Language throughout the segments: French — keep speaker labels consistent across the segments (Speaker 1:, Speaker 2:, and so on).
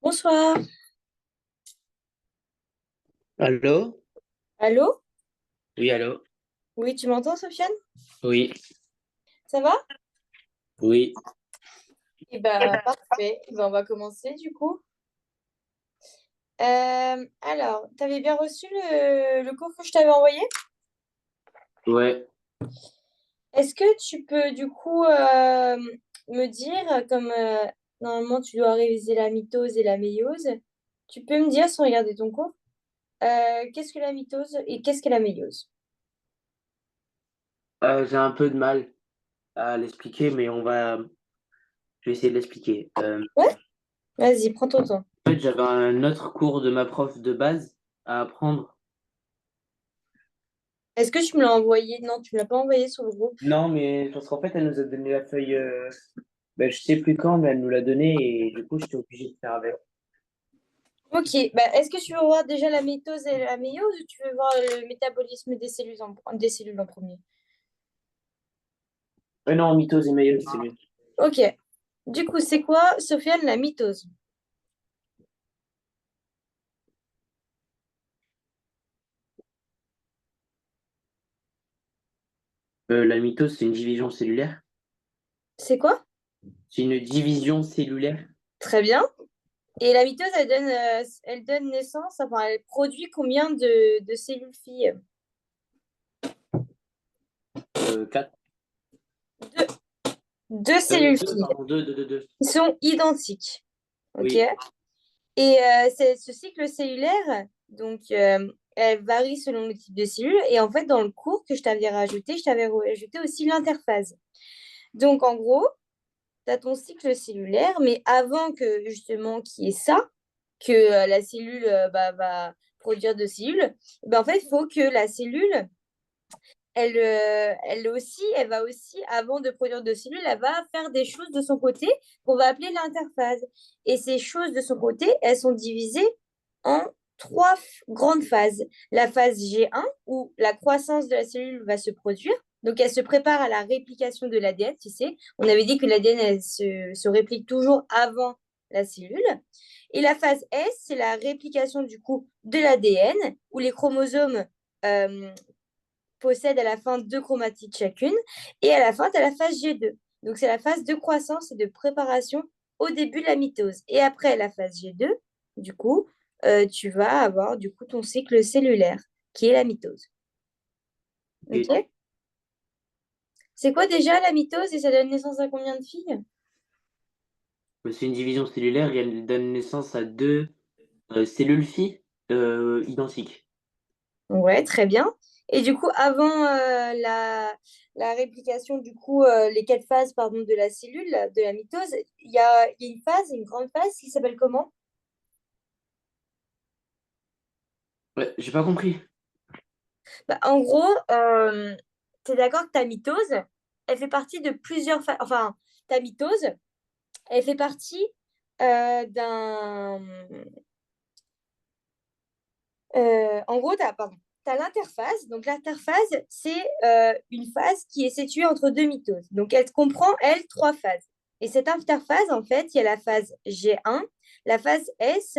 Speaker 1: Bonsoir.
Speaker 2: Allô?
Speaker 1: Allô?
Speaker 2: Oui, allô?
Speaker 1: Oui, tu m'entends, Sofiane?
Speaker 2: Oui,
Speaker 1: Ça va?
Speaker 2: oui,
Speaker 1: Eh ben, parfait. Eh ben, on va commencer du coup. Alors, tu avais bien reçu le cours que je t'avais envoyé?
Speaker 2: ouais.
Speaker 1: Est-ce que tu peux du coup me dire, comme normalement tu dois réviser la mitose et la méiose, tu peux me dire sans regarder ton cours, qu'est-ce que la mitose et qu'est-ce que la méiose?
Speaker 2: J'ai un peu de mal à l'expliquer, mais je vais essayer de l'expliquer.
Speaker 1: Ouais? Vas-y, prends ton temps.
Speaker 2: En fait, j'avais un autre cours de ma prof de base à apprendre.
Speaker 1: Est-ce que tu me l'as envoyé? Non, tu me l'as pas envoyé sur le groupe.
Speaker 2: Non, mais parce qu'en fait, elle nous a donné la feuille, ben, je sais plus quand, mais elle nous l'a donnée et du coup, j'étais obligé de faire avec.
Speaker 1: Ok, bah, est-ce que tu veux voir déjà la mitose et la méiose ou tu veux voir le métabolisme des cellules en premier?
Speaker 2: Non, mitose et méiose, c'est mieux.
Speaker 1: Ok, du coup, c'est quoi, Sofiane, la mitose?
Speaker 2: La mitose, c'est une division cellulaire.
Speaker 1: C'est quoi?
Speaker 2: C'est une division cellulaire.
Speaker 1: Très bien. Et la mitose, elle donne naissance, enfin, elle produit combien de cellules filles?
Speaker 2: 4.
Speaker 1: Deux. Deux cellules
Speaker 2: 2,
Speaker 1: filles
Speaker 2: pardon, 2.
Speaker 1: qui sont identiques. Ok?
Speaker 2: Oui.
Speaker 1: Et ce cycle cellulaire, donc, elle varie selon le type de cellule. Et en fait, dans le cours que je t'avais rajouté aussi l'interphase. Donc, en gros, tu as ton cycle cellulaire, mais avant que justement qu'il y ait ça, que la cellule va produire de cellules, ben, en fait, il faut que la cellule, elle va aussi, avant de produire de cellules, elle va faire des choses de son côté qu'on va appeler l'interphase. Et ces choses de son côté, elles sont divisées en trois grandes phases. La phase G1, où la croissance de la cellule va se produire. Donc, elle se prépare à la réplication de l'ADN, tu sais. On avait dit que l'ADN, se réplique toujours avant la cellule. Et la phase S, c'est la réplication du coup de l'ADN, où les chromosomes euh, possèdent à la fin deux chromatides chacune. Et à la fin, tu as la phase G2. Donc, c'est la phase de croissance et de préparation au début de la mitose. Et après la phase G2, du coup, tu vas avoir du coup ton cycle cellulaire, qui est la mitose.
Speaker 2: Ok.
Speaker 1: Ok. C'est quoi déjà la mitose et ça donne naissance à combien de filles?
Speaker 2: C'est une division cellulaire et elle donne naissance à 2 cellules filles identiques.
Speaker 1: Ouais, très bien. Et du coup, avant la réplication, du coup, les quatre phases, pardon, de la cellule, de la mitose, il y a une phase, une grande phase qui s'appelle comment?
Speaker 2: Ouais, j'ai pas compris.
Speaker 1: Bah, en gros, tu es d'accord que ta mitose, elle fait partie de plusieurs phases. Enfin, ta mitose, elle fait partie d'un. En gros, pardon, tu as l'interphase. Donc, l'interphase, c'est une phase qui est située entre deux mitoses. Donc, elle comprend, elle, trois phases. Et cette interphase, en fait, il y a la phase G1, la phase S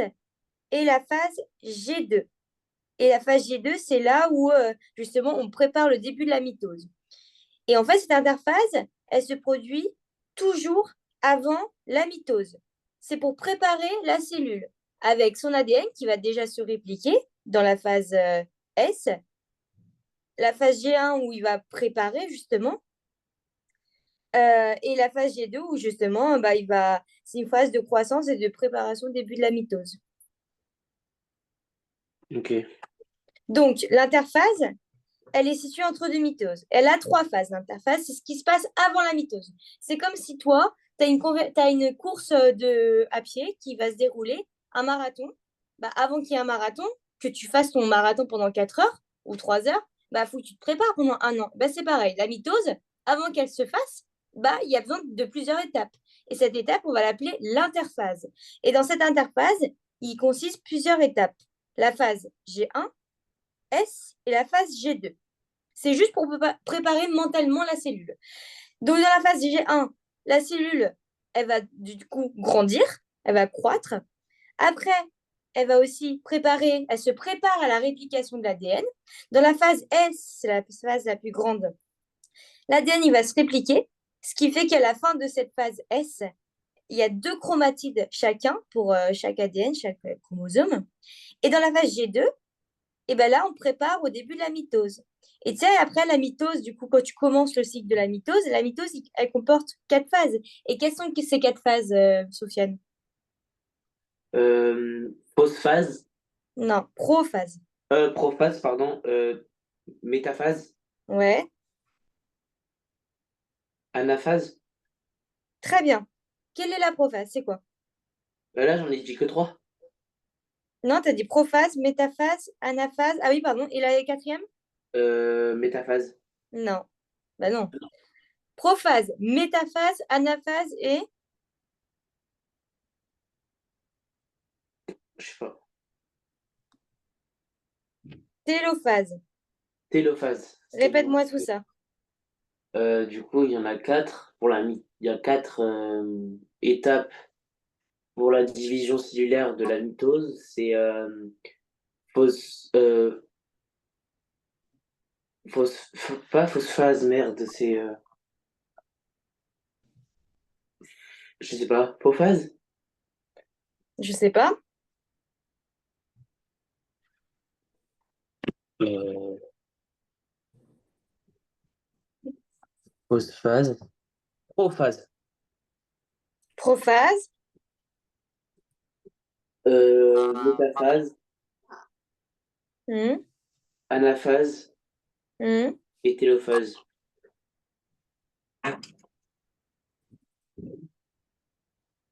Speaker 1: et la phase G2. Et la phase G2, c'est là où, justement, on prépare le début de la mitose. Et en fait, cette interphase, elle se produit toujours avant la mitose. C'est pour préparer la cellule avec son ADN qui va déjà se répliquer dans la phase S, la phase G1 où il va préparer justement, et la phase G2 où justement, bah, c'est une phase de croissance et de préparation au début de la mitose.
Speaker 2: Ok.
Speaker 1: Donc, l'interphase, elle est située entre deux mitoses. Elle a trois phases. L'interphase, c'est ce qui se passe avant la mitose. C'est comme si toi, t'as une course à pied qui va se dérouler, un marathon. Bah, avant qu'il y ait un marathon, que tu fasses ton marathon pendant 4 heures ou 3 heures, bah, faut que tu te prépares pendant un an. Bah, c'est pareil. La mitose, avant qu'elle se fasse, bah, il y a besoin de plusieurs étapes. Et cette étape, on va l'appeler l'interphase. Et dans cette interphase, il consiste plusieurs étapes. La phase G1, S et la phase G2. C'est juste pour préparer mentalement la cellule. Donc, dans la phase G1, la cellule, elle va du coup grandir, elle va croître. Après, elle va aussi préparer, elle se prépare à la réplication de l'ADN. Dans la phase S, c'est la phase la plus grande, l'ADN il va se répliquer, ce qui fait qu'à la fin de cette phase S, il y a deux chromatides chacun pour chaque ADN, chaque chromosome. Et dans la phase G2, et ben là, on prépare au début de la mitose. Et tu sais, après la mitose, du coup, quand tu commences le cycle de la mitose, elle comporte quatre phases. Et quelles sont ces quatre phases, Sofiane?
Speaker 2: Phosphase,
Speaker 1: Non, prophase.
Speaker 2: prophase, pardon, métaphase,
Speaker 1: Ouais,
Speaker 2: anaphase.
Speaker 1: très bien. Quelle est la prophase? C'est quoi?
Speaker 2: Là, j'en ai dit que trois.
Speaker 1: Non, tu as dit prophase, métaphase, anaphase. Ah oui, pardon. Et la quatrième?
Speaker 2: Métaphase.
Speaker 1: Non. Bah non. Prophase, métaphase, anaphase et
Speaker 2: Je sais pas.
Speaker 1: télophase.
Speaker 2: Télophase.
Speaker 1: Répète-moi tout ça.
Speaker 2: Du coup, il y en a quatre il y a quatre étapes pour la division cellulaire de la mitose. C'est phos, pas phosphase, merde, c'est je sais pas, prophase?
Speaker 1: Je sais pas.
Speaker 2: Euh, Phosphase. Prophase.
Speaker 1: Prophase.
Speaker 2: Métaphase,
Speaker 1: Hmm,
Speaker 2: anaphase
Speaker 1: hmm.
Speaker 2: et télophase.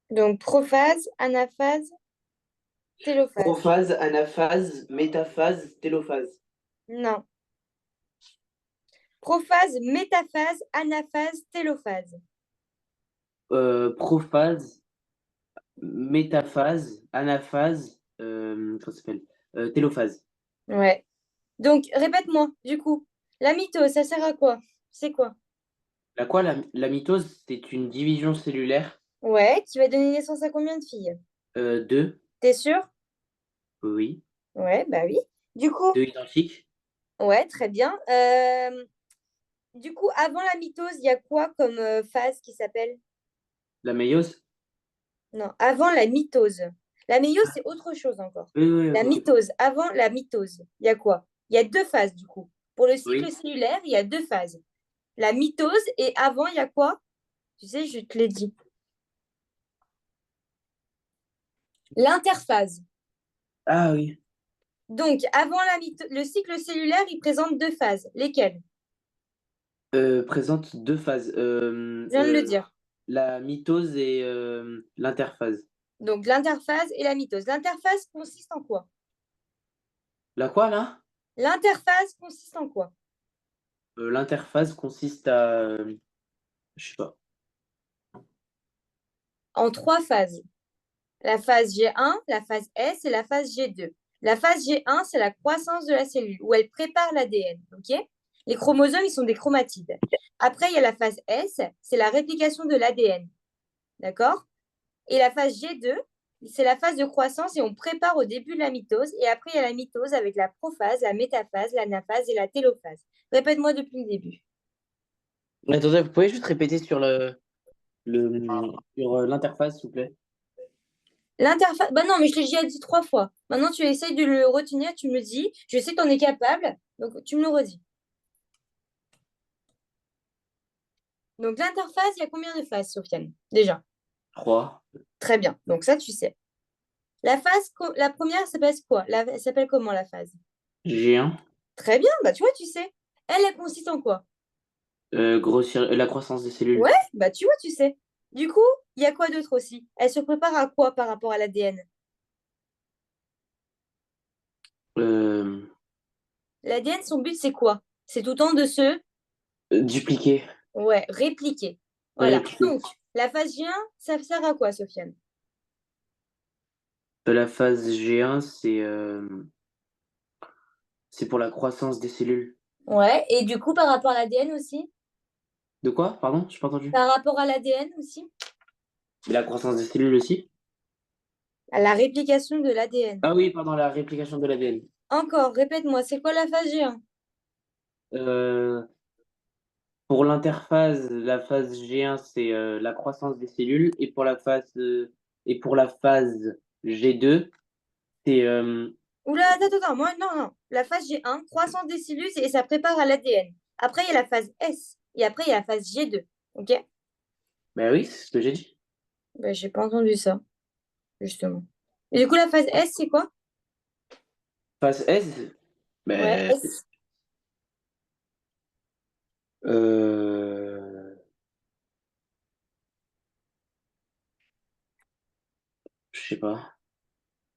Speaker 1: Donc prophase, anaphase, télophase.
Speaker 2: Prophase, anaphase, métaphase, télophase.
Speaker 1: Non. Prophase, métaphase, anaphase, télophase.
Speaker 2: Prophase, métaphase, anaphase, comment ça s'appelle? Télophase.
Speaker 1: Ouais. Donc, répète-moi, du coup. La mitose, ça sert à quoi? C'est quoi?
Speaker 2: La quoi, la mitose, c'est une division cellulaire
Speaker 1: Ouais, qui va donner naissance à combien de filles?
Speaker 2: de,
Speaker 1: T'es sûr?
Speaker 2: oui,
Speaker 1: Ouais, bah oui. Du coup,
Speaker 2: deux identiques.
Speaker 1: ouais, très bien. Du coup, avant la mitose, il y a quoi comme phase qui s'appelle?
Speaker 2: La méiose?
Speaker 1: Non, avant la mitose. La méiose, c'est autre chose encore.
Speaker 2: Oui, oui,
Speaker 1: La
Speaker 2: ok, pardon.
Speaker 1: mitose, avant la mitose, il y a quoi? Il y a deux phases, du coup. Pour le cycle
Speaker 2: Oui.
Speaker 1: cellulaire, il y a deux phases. La mitose et avant, il y a quoi? Tu sais, je te l'ai dit. L'interphase.
Speaker 2: Ah oui.
Speaker 1: Donc, avant le cycle cellulaire, il présente deux phases. Lesquelles?
Speaker 2: Présente deux phases.
Speaker 1: Je viens de le dire.
Speaker 2: La mitose et l'interphase.
Speaker 1: Donc, l'interphase et la mitose. L'interphase consiste en quoi?
Speaker 2: La quoi, là?
Speaker 1: L'interphase consiste en quoi?
Speaker 2: L'interphase consiste à... je sais pas.
Speaker 1: En trois phases. La phase G1, la phase S et la phase G2. La phase G1, c'est la croissance de la cellule, où elle prépare l'ADN. Ok. Les chromosomes, ils sont des chromatides. Après, il y a la phase S, c'est la réplication de l'ADN. D'accord? Et la phase G2, c'est la phase de croissance et on prépare au début de la mitose. Et après, il y a la mitose avec la prophase, la métaphase, l'anaphase et la télophase. Répète-moi depuis le début.
Speaker 2: Attendez, vous pouvez juste répéter sur sur l'interface, s'il vous plaît?
Speaker 1: L'interface. Bah non, mais je l'ai déjà dit trois fois. Maintenant, tu essayes de le retenir, tu me le dis. Je sais que tu en es capable, donc tu me le redis. Donc, l'interface, il y a combien de phases, Sofiane? Déjà.
Speaker 2: 3.
Speaker 1: Très bien. Donc, ça, tu sais. La phase, la première, elle s'appelle quoi? Elle s'appelle comment la phase?
Speaker 2: G1.
Speaker 1: Très bien, bah tu vois, tu sais. Elle consiste en quoi?
Speaker 2: Grossir, la croissance des cellules.
Speaker 1: Ouais, bah tu vois, tu sais. Du coup, il y a quoi d'autre aussi? Elle se prépare à quoi par rapport à l'ADN?
Speaker 2: Euh,
Speaker 1: L'ADN, son but, c'est quoi? C'est tout le temps de se,
Speaker 2: Dupliquer.
Speaker 1: ouais, répliquer. Voilà.
Speaker 2: Répliquer.
Speaker 1: Donc, la phase G1, ça sert à quoi, Sofiane?
Speaker 2: La phase G1, c'est pour la croissance des cellules.
Speaker 1: Ouais, et du coup, par rapport à l'ADN aussi?
Speaker 2: De quoi? Pardon? J'ai pas entendu.
Speaker 1: Par rapport à l'ADN aussi?
Speaker 2: Et la croissance des cellules aussi?
Speaker 1: À la réplication de l'ADN.
Speaker 2: Ah oui, pardon, la réplication de l'ADN.
Speaker 1: Encore, répète-moi, c'est quoi la phase G1?
Speaker 2: Euh, pour l'interphase, la phase G1, c'est la croissance des cellules. Et pour la phase G2, c'est
Speaker 1: Oula, attends, moi, non, non. La phase G1, croissance des cellules et ça prépare à l'ADN. Après, il y a la phase S. Et après, il y a la phase G2. OK?
Speaker 2: ben oui, c'est ce que j'ai dit.
Speaker 1: Ben, j'ai pas entendu ça, justement. Et du coup, la phase S, c'est quoi?
Speaker 2: Phase S,
Speaker 1: Ouais,
Speaker 2: ben,
Speaker 1: S.
Speaker 2: euh, je sais pas.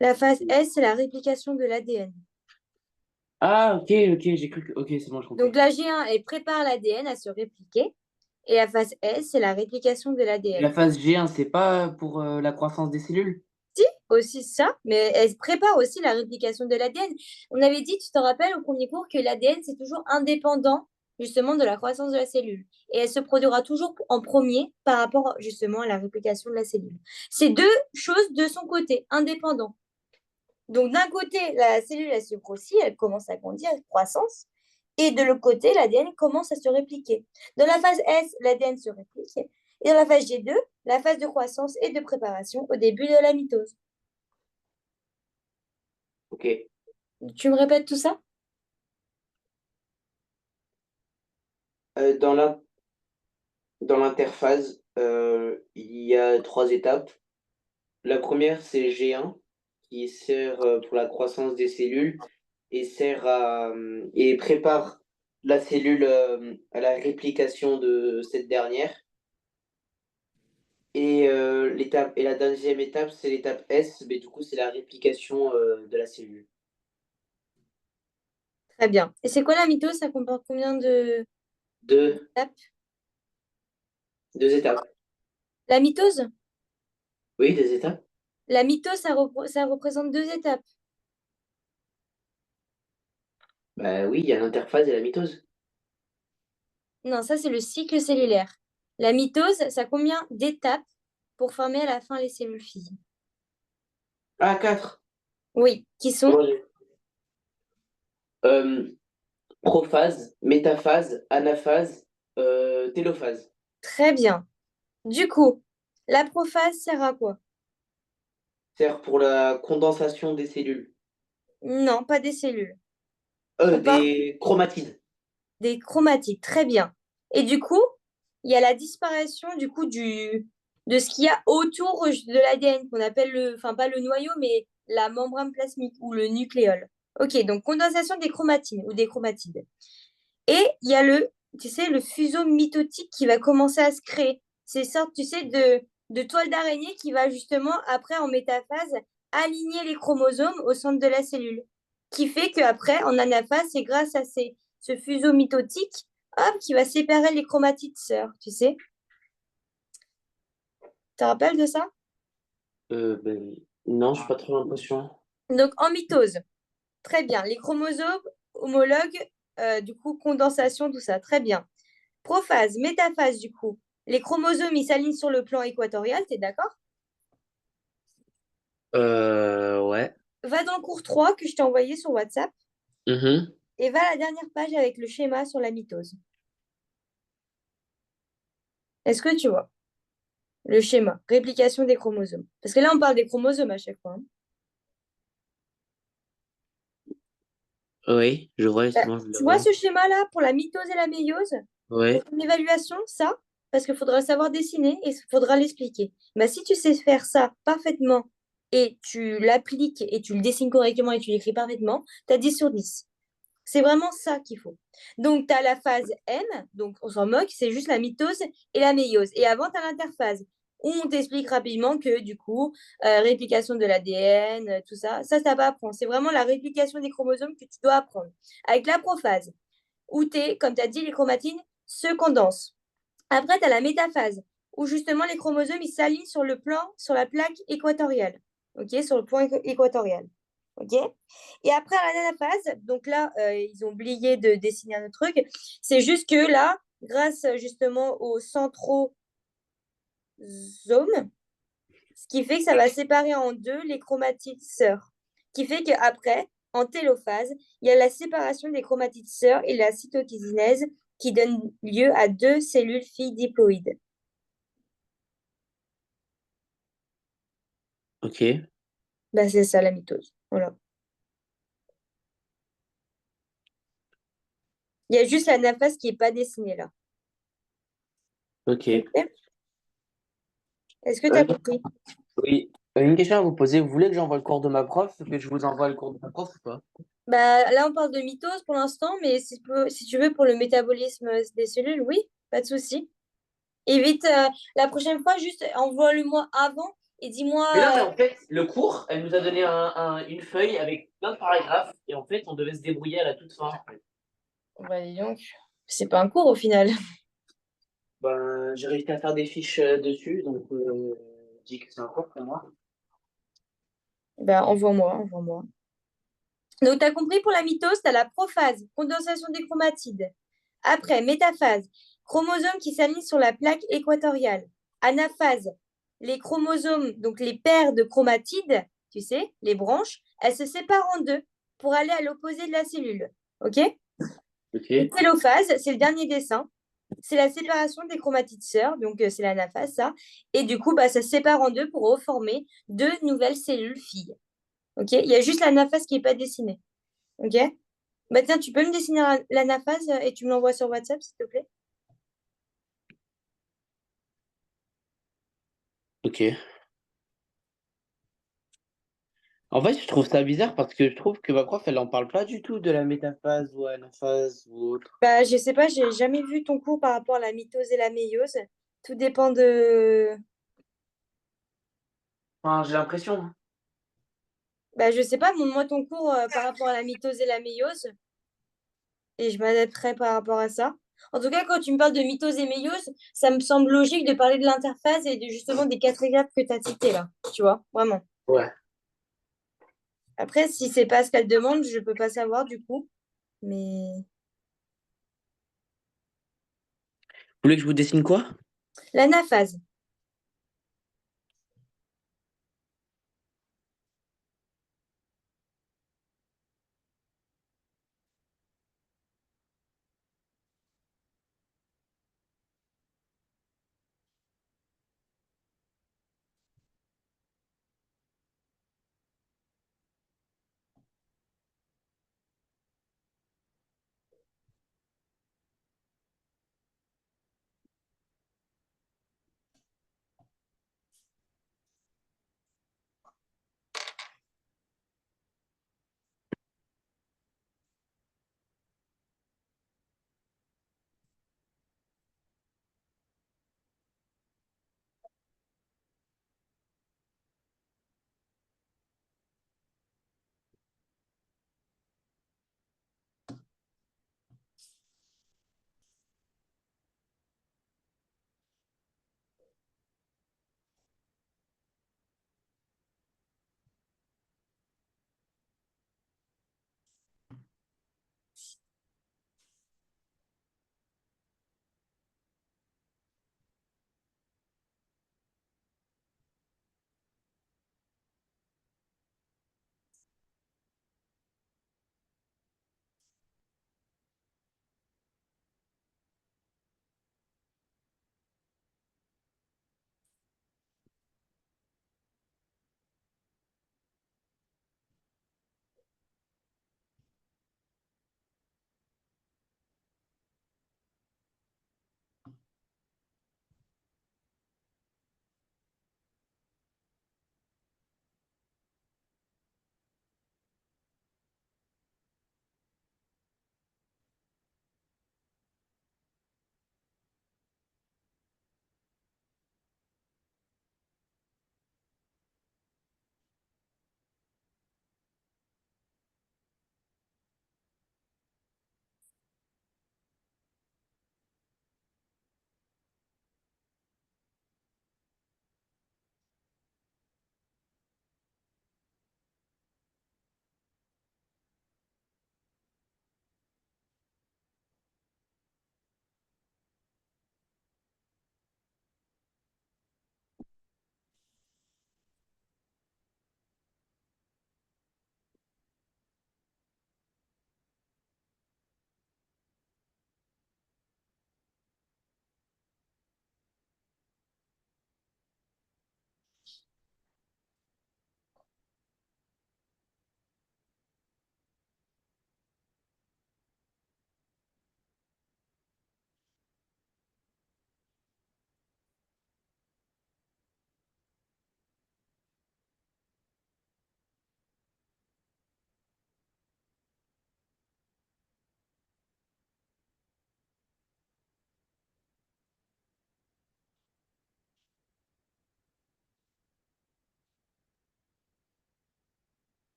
Speaker 1: La phase S, c'est la réplication de l'ADN.
Speaker 2: Ah, ok, ok, j'ai cru que. Ok, c'est bon, j'ai
Speaker 1: Donc,
Speaker 2: compris.
Speaker 1: la G1, elle prépare l'ADN à se répliquer. Et la phase S, c'est la réplication de
Speaker 2: Et la
Speaker 1: l'ADN.
Speaker 2: phase G1, c'est pas pour la croissance des cellules?
Speaker 1: Si, aussi ça, mais elle prépare aussi la réplication de l'ADN. On avait dit, tu te rappelles au premier cours, que l'ADN, c'est toujours indépendant justement de la croissance de la cellule. Et elle se produira toujours en premier par rapport justement à la réplication de la cellule. C'est deux choses de son côté, indépendants. Donc d'un côté, la cellule, elle se grossit, elle commence à grandir, croissance. Et de l'autre côté, l'ADN commence à se répliquer. Dans la phase S, l'ADN se réplique. Et dans la phase G2, la phase de croissance et de préparation au début de la mitose.
Speaker 2: Ok.
Speaker 1: Tu me répètes tout ça?
Speaker 2: Dans dans l'interphase, il y a trois étapes. La première, c'est G1, qui sert pour la croissance des cellules et et prépare la cellule à la réplication de cette dernière. Et la deuxième étape, c'est l'étape S, mais du coup, c'est la réplication de la cellule.
Speaker 1: Très bien. Et c'est quoi la mitose? Ça comporte combien de
Speaker 2: Deux,
Speaker 1: d'étapes?
Speaker 2: deux étapes.
Speaker 1: La mitose?
Speaker 2: Oui, deux étapes.
Speaker 1: La mitose, ça représente deux étapes.
Speaker 2: Bah oui, il y a l'interphase et la mitose.
Speaker 1: Non, ça, c'est le cycle cellulaire. La mitose, ça a combien d'étapes pour former à la fin les cellules filles?
Speaker 2: Ah, quatre.
Speaker 1: Oui, qui sont
Speaker 2: Comment j'ai- Euh, prophase, métaphase, anaphase, télophase.
Speaker 1: très bien. Du coup, la prophase sert à quoi?
Speaker 2: Sert pour la condensation des cellules.
Speaker 1: Non, pas des cellules. On parle
Speaker 2: Des chromatides.
Speaker 1: des chromatides. Très bien. Et du coup, il y a la disparition de ce qu'il y a autour de l'ADN, qu'on appelle enfin pas le noyau, mais la membrane plasmique ou le nucléole. Ok, donc condensation des chromatines ou des chromatides. Et il y a tu sais, le fuseau mitotique qui va commencer à se créer. C'est sorte, tu sais, de toile d'araignée qui va justement, après, en métaphase, aligner les chromosomes au centre de la cellule. Qui fait qu'après, en anaphase, c'est grâce à ce fuseau mitotique, hop, qui va séparer les chromatides sœurs, tu sais. Tu te rappelles de ça?
Speaker 2: Non, je suis pas trop l'impression.
Speaker 1: Donc, en mitose, très bien. Les chromosomes homologues, du coup, condensation, tout ça, très bien. Prophase, métaphase, du coup. Les chromosomes, ils s'alignent sur le plan équatorial, t'es d'accord?
Speaker 2: Ouais.
Speaker 1: Va dans le cours 3 que je t'ai envoyé sur WhatsApp
Speaker 2: Mhm.
Speaker 1: et va à la dernière page avec le schéma sur la mitose. Est-ce que tu vois le schéma, réplication des chromosomes? Parce que là, on parle des chromosomes à chaque fois, hein.
Speaker 2: Oui, je vois,
Speaker 1: Bah,
Speaker 2: c'est bon, je le
Speaker 1: tu vois
Speaker 2: vois.
Speaker 1: ce schéma-là pour la mitose et la méiose?
Speaker 2: Ouais.
Speaker 1: Pour ton évaluation, ça, parce qu'il faudra savoir dessiner et il faudra l'expliquer. Bah, si tu sais faire ça parfaitement et tu l'appliques et tu le dessines correctement et tu l'écris parfaitement, tu as 10 sur 10. C'est vraiment ça qu'il faut. Donc, tu as la phase M, donc on s'en moque, c'est juste la mitose et la méiose. Et avant, tu as l'interphase, où on t'explique rapidement que du coup, réplication de l'ADN, tout ça, ça pas à apprendre. C'est vraiment la réplication des chromosomes que tu dois apprendre. Avec la prophase, où comme tu as dit, les chromatines se condensent. Après, tu as la métaphase, où justement les chromosomes ils s'alignent sur le plan, sur la plaque équatoriale. OK, sur le point équatorial. OK. Et après, à la phase, donc là, ils ont oublié de dessiner un autre truc. C'est juste que là, grâce justement au centrosome, Ce qui fait que ça va séparer en deux les chromatides sœurs. Ce qui fait qu'après, en télophase, il y a la séparation des chromatides sœurs et la cytokinèse qui donne lieu à deux cellules filles diploïdes.
Speaker 2: Ok,
Speaker 1: Bah, c'est ça la mitose. Voilà. Il y a juste l'anaphase qui n'est pas dessinée là.
Speaker 2: ok.
Speaker 1: Ok. Est-ce que tu as
Speaker 2: Euh,
Speaker 1: compris?
Speaker 2: oui. Une question à vous poser. Vous voulez que j'envoie le cours de ma prof, que je vous envoie le cours de ma prof ou pas?
Speaker 1: Bah, là, on parle de mitose pour l'instant, mais si tu veux, pour le métabolisme des cellules, oui, pas de souci. Évite, la prochaine fois, juste envoie-le-moi avant et dis-moi.
Speaker 2: Mais non, mais en fait, le cours, elle nous a donné une feuille avec plein de paragraphes, et en fait, on devait se débrouiller à la toute fin.
Speaker 1: Bah, dis donc, c'est pas un cours au final.
Speaker 2: Ben, j'ai réussi à faire des fiches dessus, donc je dis que c'est un cours pour moi.
Speaker 1: Bah, envoie-moi, envoie-moi. Donc, tu as compris pour la mitose, tu as la prophase, condensation des chromatides. Après, métaphase, chromosomes qui s'alignent sur la plaque équatoriale. Anaphase, les chromosomes, donc les paires de chromatides, tu sais, les branches, elles se séparent en deux pour aller à l'opposé de la cellule. OK? Et
Speaker 2: Ok.
Speaker 1: télophase, c'est le dernier dessin. C'est la séparation des chromatides sœurs, donc c'est l'anaphase, ça. Et du coup, bah, ça se sépare en deux pour reformer deux nouvelles cellules filles. OK? Il y a juste l'anaphase qui n'est pas dessinée. OK? Bah tiens, tu peux me dessiner l'anaphase et tu me l'envoies sur WhatsApp, s'il te plaît?
Speaker 2: Ok. En fait, je trouve ça bizarre parce que je trouve que ma prof, elle en parle pas du tout de la métaphase ou anaphase ou autre.
Speaker 1: Bah, je sais pas, j'ai jamais vu ton cours par rapport à la mitose et la méiose. Tout dépend de.
Speaker 2: Enfin, j'ai l'impression, hein.
Speaker 1: Bah, je sais pas, montre-moi ton cours par rapport à la mitose et la méiose et je m'adapterai par rapport à ça. En tout cas, quand tu me parles de mitose et méiose, ça me semble logique de parler de l'interphase et de justement des quatre étapes que tu as citées là. Tu vois, vraiment.
Speaker 2: Ouais.
Speaker 1: Après, si c'est pas ce qu'elle demande, je peux pas savoir du coup. Mais
Speaker 2: Vous voulez que je vous dessine quoi?
Speaker 1: l'anaphase.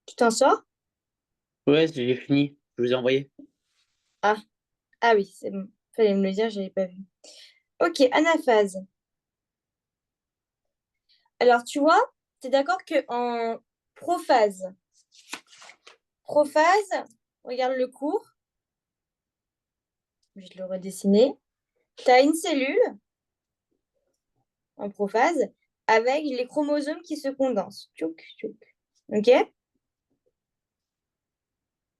Speaker 1: Tu t'en sors?
Speaker 2: Ouais, j'ai fini. Je vous ai envoyé.
Speaker 1: Ah, ah oui, c'est bon. Fallait me le dire, je n'avais pas vu. Ok, anaphase. Alors, tu vois, tu es d'accord que en prophase, prophase, regarde le cours, je vais te le redessiner. Tu as une cellule en prophase avec les chromosomes qui se condensent. Tchouk, tchouk. Ok?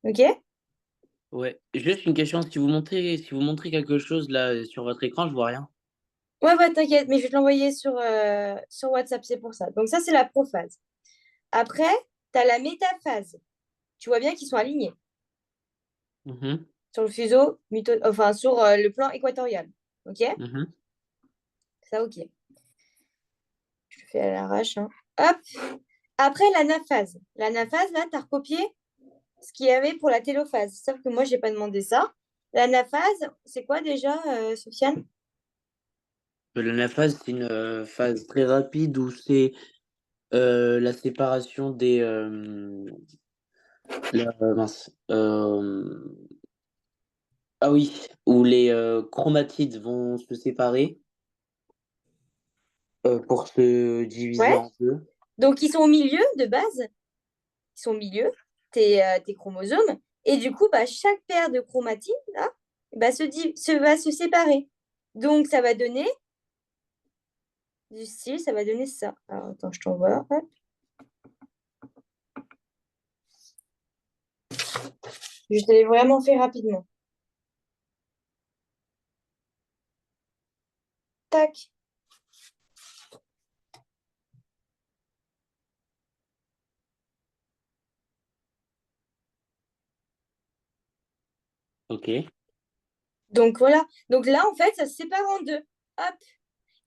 Speaker 1: Ok?
Speaker 2: Ouais. Juste une question, si vous montrez quelque chose là sur votre écran, je vois rien.
Speaker 1: Ouais, ouais, t'inquiète, mais je vais te l'envoyer sur WhatsApp, c'est pour ça. Donc ça, c'est la prophase. Après, tu as la métaphase. Tu vois bien qu'ils sont alignés
Speaker 2: Mhm,
Speaker 1: sur le fuseau, enfin sur le plan équatorial. Ok?
Speaker 2: mhm.
Speaker 1: Ça, ok. Je le fais à l'arrache, hein. Hop. Après, l'anaphase. L'anaphase, là, tu as recopié ce qu'il y avait pour la télophase. Sauf que moi, je n'ai pas demandé ça. L'anaphase, c'est quoi déjà, Sofiane?
Speaker 2: L'anaphase, c'est une phase très rapide où c'est la séparation mince. Ah oui, où les chromatides vont se séparer pour se diviser
Speaker 1: Ouais.
Speaker 2: en deux.
Speaker 1: Donc, ils sont au milieu de base. Ils sont au milieu, tes chromosomes. Et du coup, bah, chaque paire de chromatides, là, bah, va se séparer. Donc, ça va donner du style, ça va donner ça. Alors, attends, je t'envoie. Hop. Je te l'ai vraiment fait rapidement. Tac.
Speaker 2: Ok.
Speaker 1: Donc, voilà. Donc là, en fait, ça se sépare en deux. Hop.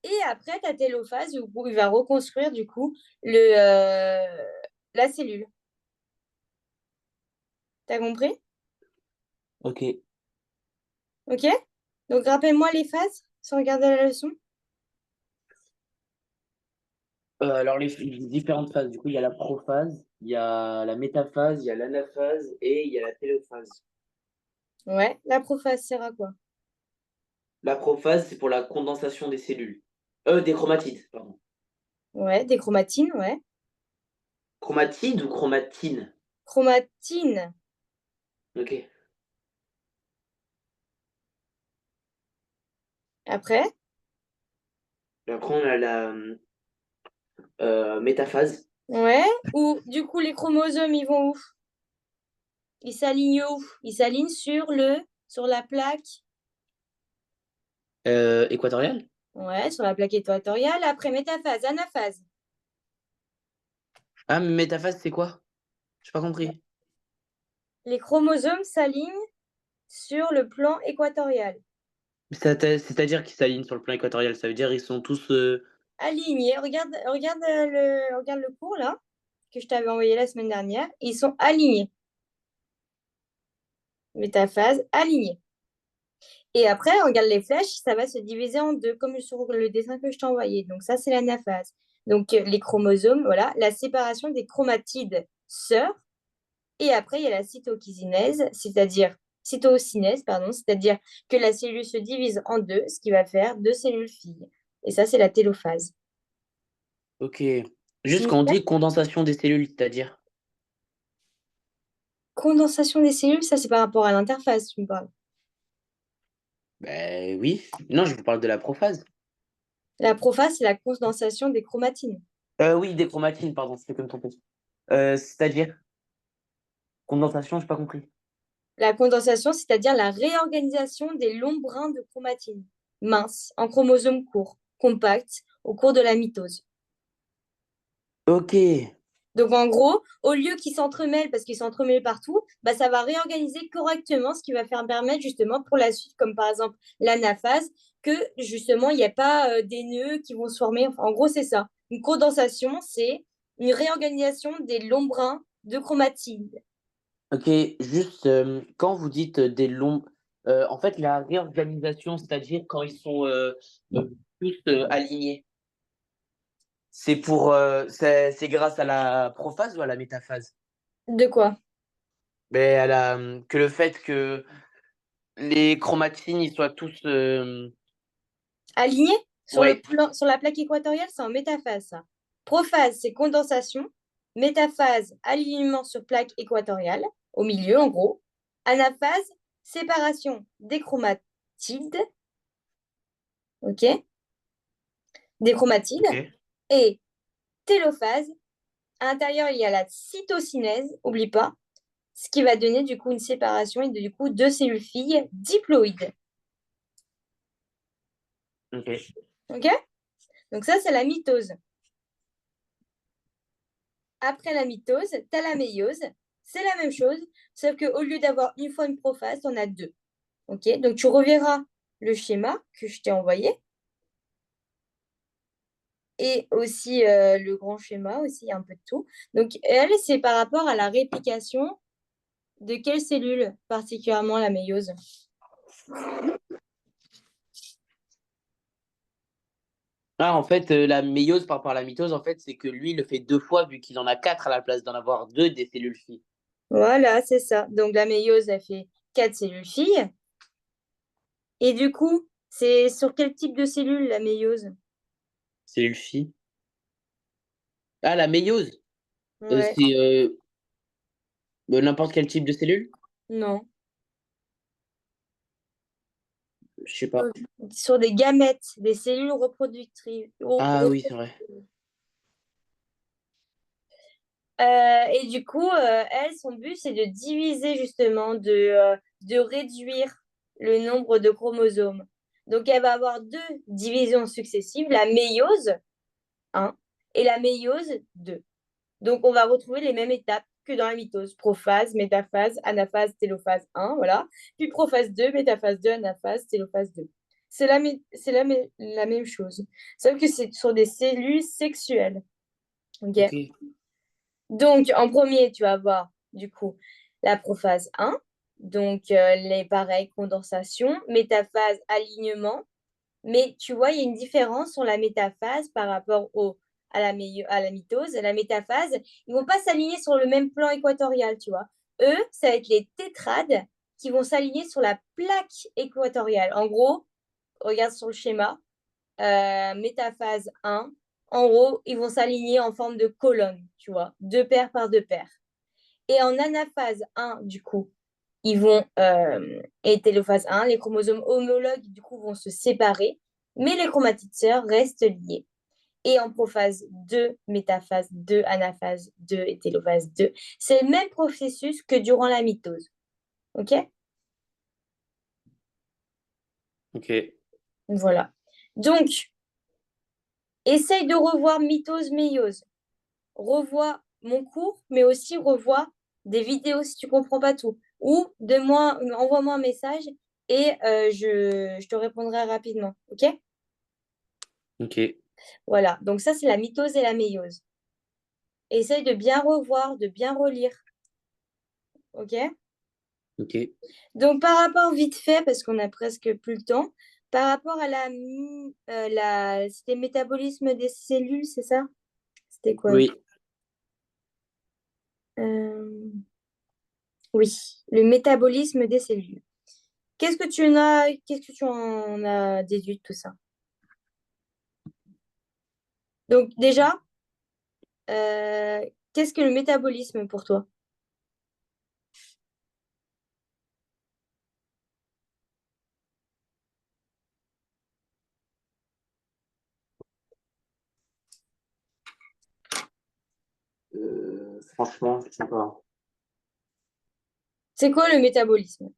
Speaker 1: Et après, ta télophase où il va reconstruire du coup la cellule. T'as compris?
Speaker 2: Ok.
Speaker 1: Ok? Donc rappelle-moi les phases sans regarder la leçon.
Speaker 2: Alors les différentes phases, du coup, il y a la prophase, il y a la métaphase, il y a l'anaphase et il y a la télophase.
Speaker 1: Ouais, la prophase sert à quoi?
Speaker 2: La prophase, c'est pour la condensation des cellules. Des chromatides, pardon.
Speaker 1: Ouais, des chromatines, ouais.
Speaker 2: Chromatide ou chromatine?
Speaker 1: Chromatine.
Speaker 2: Ok.
Speaker 1: Après,
Speaker 2: Et après, on a la métaphase.
Speaker 1: ouais. Ou du coup, les chromosomes, ils vont où? Ils s'alignent où? Ils s'alignent sur la plaque.
Speaker 2: Équatoriale?
Speaker 1: Ouais, sur la plaque équatoriale. Après, métaphase, anaphase.
Speaker 2: Ah, mais métaphase, c'est quoi? J'ai pas compris.
Speaker 1: Les chromosomes s'alignent sur le plan équatorial.
Speaker 2: C'est-à-dire qu'ils s'alignent sur le plan équatorial, ça veut dire qu'ils sont tous.
Speaker 1: Alignés. Regarde le cours là, que je t'avais envoyé la semaine dernière. Ils sont alignés. Métaphase, alignée. Et après, regarde les flèches, ça va se diviser en deux, comme sur le dessin que je t'ai envoyé. Donc ça, c'est l'anaphase. Donc les chromosomes, voilà, la séparation des chromatides sœurs. Et après, il y a la cytokinèse, pardon, c'est-à-dire que la cellule se divise en deux, ce qui va faire deux cellules filles. Et ça, c'est la télophase.
Speaker 2: Ok. Juste quand on dit condensation des cellules, c'est-à-dire.
Speaker 1: Condensation des cellules, ça, c'est par rapport à l'interface, tu me parles.
Speaker 2: Ben oui. Non, je vous parle de la prophase.
Speaker 1: La prophase, c'est la condensation des chromatines.
Speaker 2: Oui, des chromatines, pardon, c'était comme ton petit. C'est-à-dire condensation, j'ai pas compris.
Speaker 1: La condensation, c'est-à-dire la réorganisation des longs brins de chromatine, minces, en chromosomes courts, compacts, au cours de la mitose.
Speaker 2: Ok.
Speaker 1: Donc, en gros, au lieu qu'ils s'entremêlent parce qu'ils s'entremêlent partout, bah, ça va réorganiser correctement, ce qui va faire permettre justement pour la suite, comme par exemple l'anaphase, que justement, il n'y a pas des nœuds qui vont se former. Enfin, en gros, c'est ça. Une condensation, c'est une réorganisation des longs brins de chromatine.
Speaker 2: Ok, juste quand vous dites des longs, en fait la réorganisation, c'est-à-dire quand ils sont tous alignés, c'est grâce à la prophase ou à la métaphase?
Speaker 1: De quoi?
Speaker 2: Ben, que le fait que les chromatines ils soient tous.
Speaker 1: Aligné sur le
Speaker 2: Ouais,
Speaker 1: plan, sur la plaque équatoriale, c'est en métaphase, ça. Prophase, c'est condensation. Métaphase, alignement sur plaque équatoriale, au milieu, en gros. Anaphase, séparation des chromatides, ok? Des chromatides.
Speaker 2: ok.
Speaker 1: Et télophase, à l'intérieur, il y a la cytokinèse, oublie pas, ce qui va donner du coup une séparation et du coup deux cellules filles diploïdes.
Speaker 2: Ok.
Speaker 1: Ok? Donc ça, c'est la mitose. Après la mitose, tu as la méiose. C'est la même chose, sauf qu'au lieu d'avoir une fois une prophase, on a deux. Ok? Donc tu reverras le schéma que je t'ai envoyé et aussi le grand schéma aussi, il y a un peu de tout. Donc elle, c'est par rapport à la réplication de quelle cellule, particulièrement la méiose?
Speaker 2: Ah, en fait, la méiose par rapport à la mitose, en fait, c'est que lui, il le fait deux fois vu qu'il en a quatre à la place d'en avoir deux des cellules filles.
Speaker 1: Voilà, c'est ça. Donc la méiose, elle fait quatre cellules filles. Et du coup, c'est sur quel type de cellule la méiose?
Speaker 2: Cellules filles. Ah, la méiose,
Speaker 1: Ouais,
Speaker 2: c'est n'importe quel type de cellule?
Speaker 1: non.
Speaker 2: Je sais pas.
Speaker 1: Sur des gamètes, des cellules reproductrices.
Speaker 2: Ah oui, c'est vrai.
Speaker 1: Et du coup, elle, son but, c'est de diviser justement, de réduire le nombre de chromosomes. Donc, elle va avoir deux divisions successives, la méiose 1 et la méiose 2. Donc, on va retrouver les mêmes étapes que dans la mitose. Prophase, métaphase, anaphase, télophase 1, voilà. Puis prophase 2, métaphase 2, anaphase, télophase 2. C'est la même chose. Sauf que c'est sur des cellules sexuelles. Ok.
Speaker 2: Ok.
Speaker 1: Donc, en premier, tu vas avoir du coup la prophase 1, donc les pareils, condensation, métaphase, alignement. Mais tu vois, il y a une différence sur la métaphase par rapport à la mitose. La métaphase, ils ne vont pas s'aligner sur le même plan équatorial, tu vois. Eux, ça va être les tétrades qui vont s'aligner sur la plaque équatoriale. En gros, regarde sur le schéma, métaphase 1, en gros, ils vont s'aligner en forme de colonne, tu vois, deux paires par deux paires. Et en anaphase 1, du coup, et télophase 1, les chromosomes homologues, du coup, vont se séparer, mais les chromatides sœurs restent liées. Et en prophase 2, métaphase 2, anaphase 2 et télophase 2, c'est le même processus que durant la mitose. OK?
Speaker 2: Ok.
Speaker 1: Voilà. Donc, essaye de revoir mitose, méiose. Revois mon cours, mais aussi revois des vidéos si tu ne comprends pas tout. Ou envoie-moi un message et je te répondrai rapidement. OK?
Speaker 2: Ok.
Speaker 1: Voilà. Donc ça, c'est la mitose et la méiose. Essaye de bien revoir, de bien relire. OK?
Speaker 2: Ok.
Speaker 1: Donc par rapport vite fait, parce qu'on a presque plus le temps, par rapport à c'était le métabolisme des cellules, c'est ça? C'était quoi?
Speaker 2: Oui.
Speaker 1: Euh, Oui, le métabolisme des cellules. Qu'est-ce que tu en as déduit de tout ça? Donc déjà, euh, qu'est-ce que le métabolisme pour toi?
Speaker 2: Franchement, je sais pas.
Speaker 1: C'est quoi le métabolisme?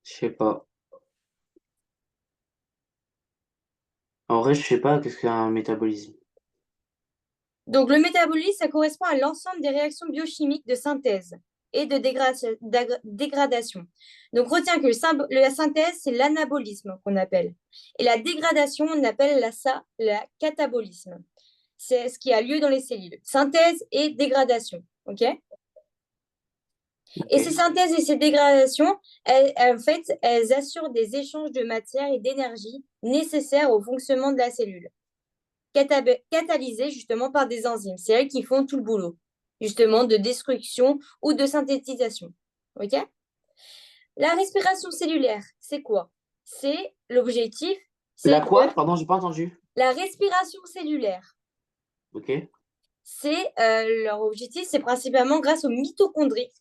Speaker 2: Je sais pas. En vrai, je sais pas qu'est-ce qu'un métabolisme.
Speaker 1: Donc le métabolisme, ça correspond à l'ensemble des réactions biochimiques de synthèse et de dégradation. Donc retiens que la synthèse, c'est l'anabolisme qu'on appelle. Et la dégradation, on appelle la catabolisme. C'est ce qui a lieu dans les cellules. Synthèse et dégradation. OK? Et ces
Speaker 2: Ok.
Speaker 1: synthèses et ces dégradations, en fait, elles assurent des échanges de matière et d'énergie nécessaires au fonctionnement de la cellule. catalysées justement par des enzymes. C'est elles qui font tout le boulot, justement, de destruction ou de synthétisation. OK? La respiration cellulaire, c'est quoi? C'est l'objectif,
Speaker 2: La
Speaker 1: c'est
Speaker 2: quoi? Pardon, j'ai pas entendu.
Speaker 1: la respiration cellulaire.
Speaker 2: Ok.
Speaker 1: C'est leur objectif, c'est principalement grâce aux mitochondries.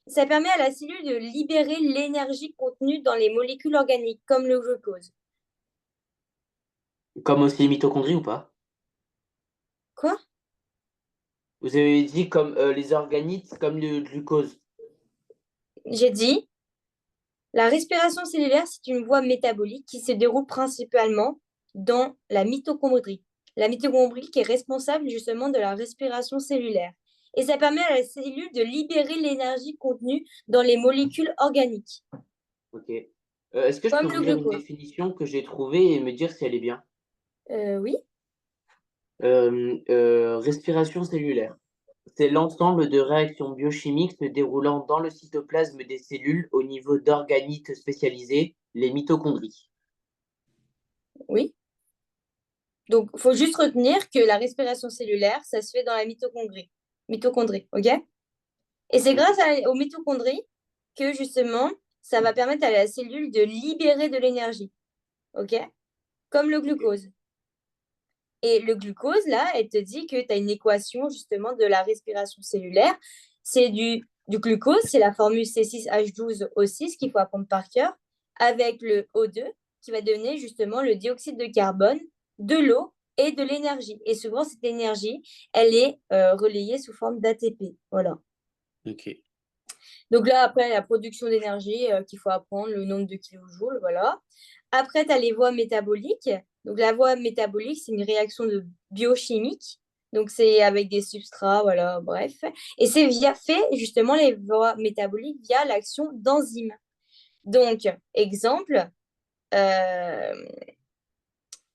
Speaker 1: Ça permet à la cellule de libérer l'énergie contenue dans les molécules organiques, comme le glucose.
Speaker 2: Comme aussi les mitochondries ou pas?
Speaker 1: Quoi?
Speaker 2: Vous avez dit comme les organites, comme le glucose.
Speaker 1: J'ai dit, la respiration cellulaire, c'est une voie métabolique qui se déroule principalement dans la mitochondrie. La mitochondrie qui est responsable justement de la respiration cellulaire. Et ça permet à la cellule de libérer l'énergie contenue dans les molécules organiques,
Speaker 2: Ok. Est-ce que je peux
Speaker 1: comme
Speaker 2: vous
Speaker 1: le
Speaker 2: lire une
Speaker 1: glucose.
Speaker 2: définition que j'ai trouvée et me dire si elle est bien?
Speaker 1: Oui,
Speaker 2: Respiration cellulaire. C'est l'ensemble de réactions biochimiques se déroulant dans le cytoplasme des cellules au niveau d'organites spécialisés, les mitochondries.
Speaker 1: oui. Donc, il faut juste retenir que la respiration cellulaire, ça se fait dans la mitochondrie. Mitochondrie, OK? Et c'est
Speaker 2: Ok.
Speaker 1: grâce aux mitochondries que justement, ça va permettre à la cellule de libérer de l'énergie, OK? Comme le glucose. Et le glucose, là, elle te dit que tu as une équation justement de la respiration cellulaire. C'est du glucose, c'est la formule C6H12O6 qu'il faut apprendre par cœur, avec le O2 qui va donner justement le dioxyde de carbone, de l'eau et de l'énergie. Et souvent, cette énergie, elle est relayée sous forme d'ATP. Voilà.
Speaker 2: Ok.
Speaker 1: Donc là, après, la production d'énergie qu'il faut apprendre, le nombre de kilojoules, voilà. Après, tu as les voies métaboliques. Donc la voie métabolique, c'est une réaction de biochimique. Donc c'est avec des substrats, voilà, bref. Et c'est fait justement les voies métaboliques via l'action d'enzymes. Donc, exemple, euh,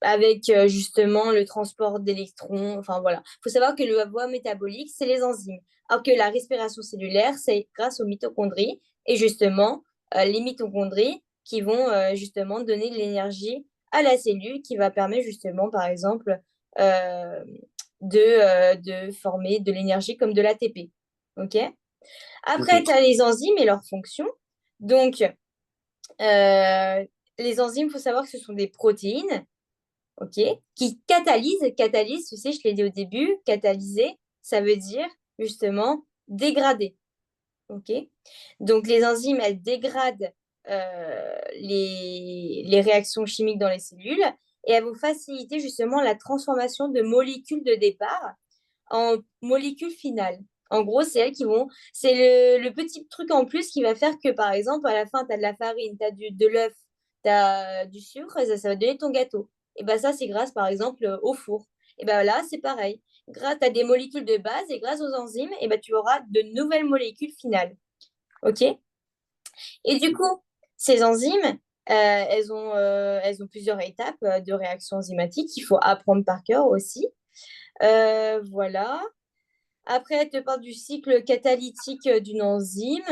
Speaker 1: avec justement le transport d'électrons. Enfin voilà. Il faut savoir que la voie métabolique, c'est les enzymes. Alors que la respiration cellulaire, c'est grâce aux mitochondries. Et justement, les mitochondries qui vont justement donner de l'énergie à la cellule qui va permettre justement, par exemple, euh, de former de l'énergie comme de l'ATP. OK? Après, tu
Speaker 2: Ok.
Speaker 1: as les enzymes et leurs fonctions. Donc, les enzymes, il faut savoir que ce sont des protéines, OK, qui catalyse, tu sais, je l'ai dit au début, catalyser, ça veut dire justement dégrader, OK? Donc les enzymes, elles dégradent les réactions chimiques dans les cellules et elles vont faciliter justement la transformation de molécules de départ en molécules finales. En gros, c'est elles qui vont. C'est le petit truc en plus qui va faire que, par exemple, à la fin, tu as de la farine, tu as de l'œuf, tu as du sucre, et ça va donner ton gâteau. Et bien, ça, c'est grâce, par exemple, au four. Et bien là, c'est pareil. Grâce à des molécules de base et grâce aux enzymes, et ben, tu auras de nouvelles molécules finales. OK? Et du coup, ces enzymes, elles ont plusieurs étapes de réaction enzymatique qu'il faut apprendre par cœur aussi. Voilà. Après, elle te parle du cycle catalytique d'une enzyme.